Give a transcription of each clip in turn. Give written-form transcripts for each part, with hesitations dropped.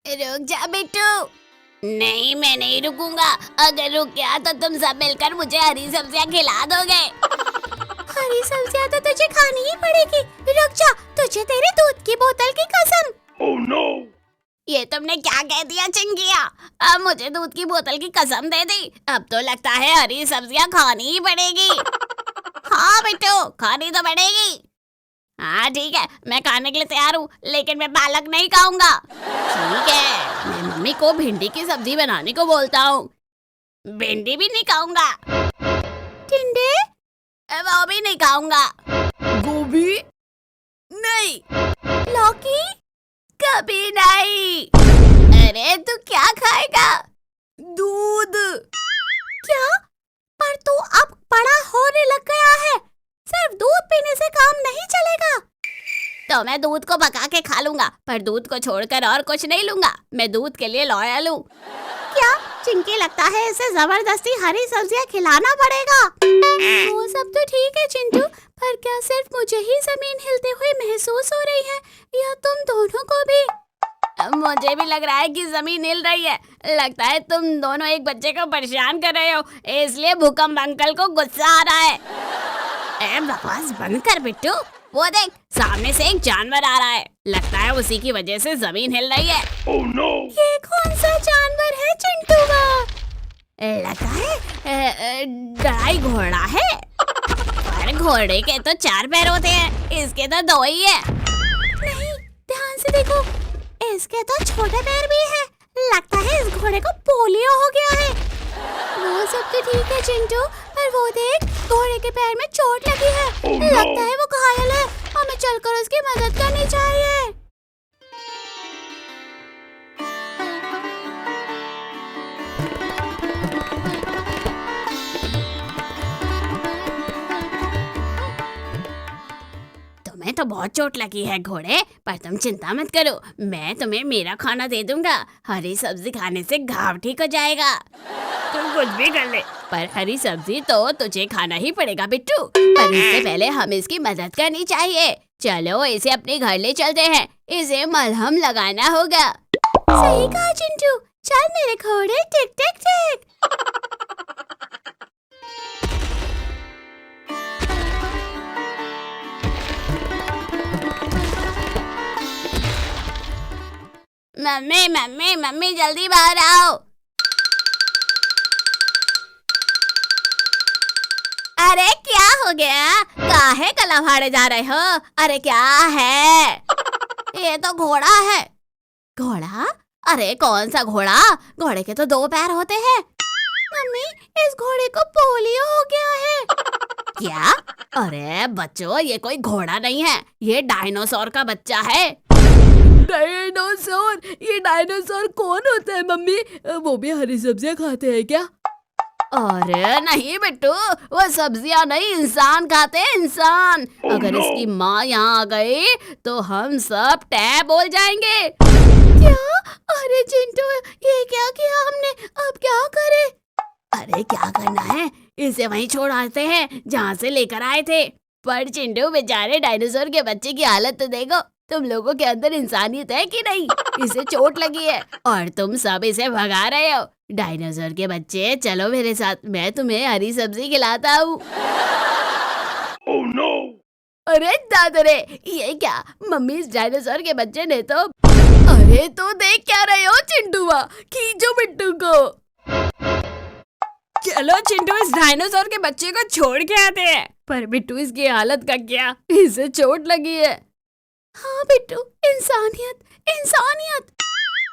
रुक जा बिट्टू। नहीं, मैं नहीं रुकूंगा। अगर रुक गया तो तुम सब मिलकर मुझे हरी सब्जियां खिला दोगे। हरी सब्जियां तो तुझे खानी ही पड़ेगी। रुक जा, तुझे तेरे दूध की बोतल की कसम। Oh no! ये तुमने क्या कह दिया चिंकिया? अब मुझे दूध की बोतल की कसम दे दी। अब तो लगता है हरी सब्जियां खानी ही पड़ेगी। हाँ बिट्टू, खानी तो पड़ेगी। हाँ ठीक है, मैं खाने के लिए तैयार हूँ, लेकिन मैं पालक नहीं खाऊंगा। ठीक है, मैं मम्मी को भिंडी की सब्जी बनाने को बोलता हूँ। भिंडी भी नहीं खाऊंगा। टिंडे, वो भी नहीं खाऊंगा। गोभी नहीं। लौकी कभी नहीं। अरे तू क्या खाएगा? दूध। क्या? पर तू अब बड़ा होने लग गया है, सिर्फ दूध पीने से काम नहीं चलेगा। तो मैं दूध को पका के खा लूंगा, पर दूध को छोड़कर और कुछ नहीं लूंगा। मैं दूध के लिए लॉयल हूँ। क्या चिंकी, लगता है इसे जबरदस्ती हरी सब्जियां खिलाना पड़ेगा। वो सब तो ठीक है चिंटू, पर क्या सिर्फ मुझे ही जमीन हिलते हुए महसूस हो रही है या तुम दोनों को भी? मुझे भी लग रहा है कि जमीन हिल रही है। लगता है तुम दोनों एक बच्चे को परेशान कर रहे हो, इसलिए भूकंप अंकल को गुस्सा आ रहा है। बकवास बंद कर बिट्टू। वो देख, सामने से एक जानवर आ रहा है। लगता है उसी की वजह से जमीन हिल रही है। Oh no! ये कौन सा जानवर है चिंटूआ? लगता है गाय घोड़ा है। पर घोड़े के तो 4 पैर होते हैं, इसके तो 2 ही है। नहीं, ध्यान से देखो, इसके तो छोटे पैर भी है। लगता है इस घोड़े को पोलियो हो गया है। वो सब तो ठीक है चिंटू, पर वो देख, घोड़े के पैर में चोट लगी है। Oh no! लगता है वो घायल है, हमें चलकर उसकी मदद करनी चाहिए। तुम्हें तो बहुत चोट लगी है घोड़े, पर तुम चिंता मत करो, मैं तुम्हें मेरा खाना दे दूंगा। हरी सब्जी खाने से घाव ठीक हो जाएगा। तुम कुछ भी कर ले, पर हरी सब्जी तो तुझे खाना ही पड़ेगा बिट्टू। पर इससे पहले हमें इसकी मदद करनी चाहिए। चलो इसे अपने घर ले चलते हैं, इसे मलहम लगाना होगा। सही कहा चिंटू, चल मेरे घोड़े, टिक टिक टिक। मम्मी मम्मी मम्मी, जल्दी बाहर आओ। अरे क्या हो गया? काहे गला फाड़े जा रहे हो? अरे क्या है? ये तो घोड़ा है। घोड़ा? अरे कौन सा घोड़ा? घोड़े के तो 2 पैर होते हैं। मम्मी, इस घोड़े को पोलियो हो गया है। क्या? अरे बच्चों, ये कोई घोड़ा नहीं है, ये डायनासोर का बच्चा है। डायनासोर? ये डायनासोर कौन होता है मम्मी? वो भी हरी सब्जियां खाते हैं क्या? अरे नहीं बिट्टू, वो सब्जियां नहीं, इंसान खाते हैं, इंसान। अगर इसकी माँ यहाँ आ गई तो हम सब टैब बोल जाएंगे। क्या? अरे चिंटू, ये क्या किया हमने? अब क्या करें? अरे क्या करना है, इसे वहीं छोड़ आते हैं जहाँ से लेकर आए थे। पर चिंटू, बेचारे डायनासोर के बच्चे की हालत तो देखो। तुम लोगों के अंदर इंसानियत है कि नहीं? इसे चोट लगी है और तुम सब इसे भगा रहे हो। डायनासोर के बच्चे, चलो मेरे साथ, मैं तुम्हें हरी सब्जी खिलाता हूँ। Oh no! अरे दादरे, ये क्या? मम्मी, इस डायनासोर के बच्चे ने तो... अरे तो देख क्या रहे हो चिंटूआ? खींचो बिट्टू को। चलो चिंटू, इस डायनासोर के बच्चे को छोड़ के आते हैं। पर बिट्टू, इसकी हालत का क्या? इसे चोट लगी है। हाँ बिट्टू, इंसानियत इंसानियत।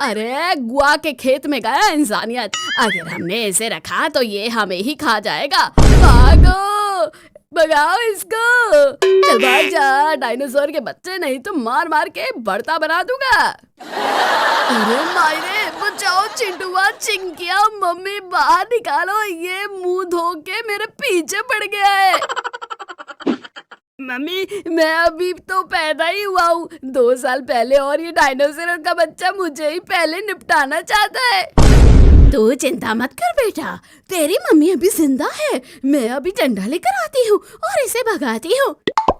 अरे गुआ के खेत में गया इंसानियत। अगर हमने इसे रखा तो ये हमें ही खा जाएगा। भागो, भगाओ इसको। चल भाग जा डायनासोर के बच्चे, नहीं तो मार मार के भरता बना दूंगा। अरे मायरे, बचाओ चिंटुआ, चिंकिया, मम्मी बाहर निकालो, ये मुंह धो के मेरे पीछे पड़ गया है। मम्मी, मैं अभी तो पैदा ही हुआ हूँ 2 साल पहले, और ये डायनासोर का बच्चा मुझे ही पहले निपटाना चाहता है। तू चिंता मत कर बेटा, तेरी मम्मी अभी जिंदा है। मैं अभी डंडा लेकर आती हूँ और इसे भगाती हूँ।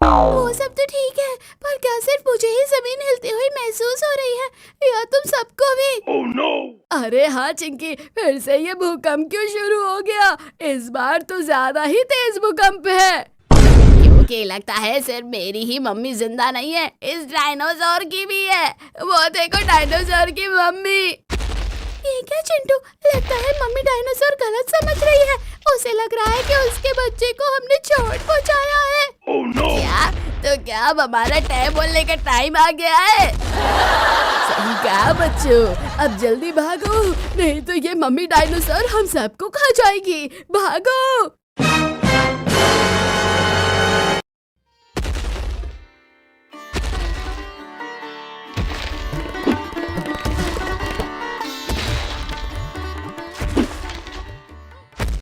वो सब तो ठीक है, पर क्या सिर्फ मुझे ही जमीन हिलती हुई महसूस हो रही है या तुम सबको भी? Oh no! अरे हाँ चिंकी, फिर से ये भूकंप क्यों शुरू हो गया? इस बार तो ज्यादा ही तेज भूकंप है। क्योंकि लगता है सिर्फ मेरी ही मम्मी जिंदा नहीं है, इस डायनासोर की भी है। वो देखो डायनासोर की मम्मी। ये क्या चिंटू, लगता है मम्मी डायनासोर गलत समझ रही है। उसे लग रहा है कि उसके बच्चे को हमने चोट पहुंचाया है। Oh no! क्या अब हमारा टाइम बोलने का टाइम आ गया है? सही कहा बच्चों, अब जल्दी भागो, नहीं तो ये मम्मी डायनासोर हम सबको खा जाएगी। भागो।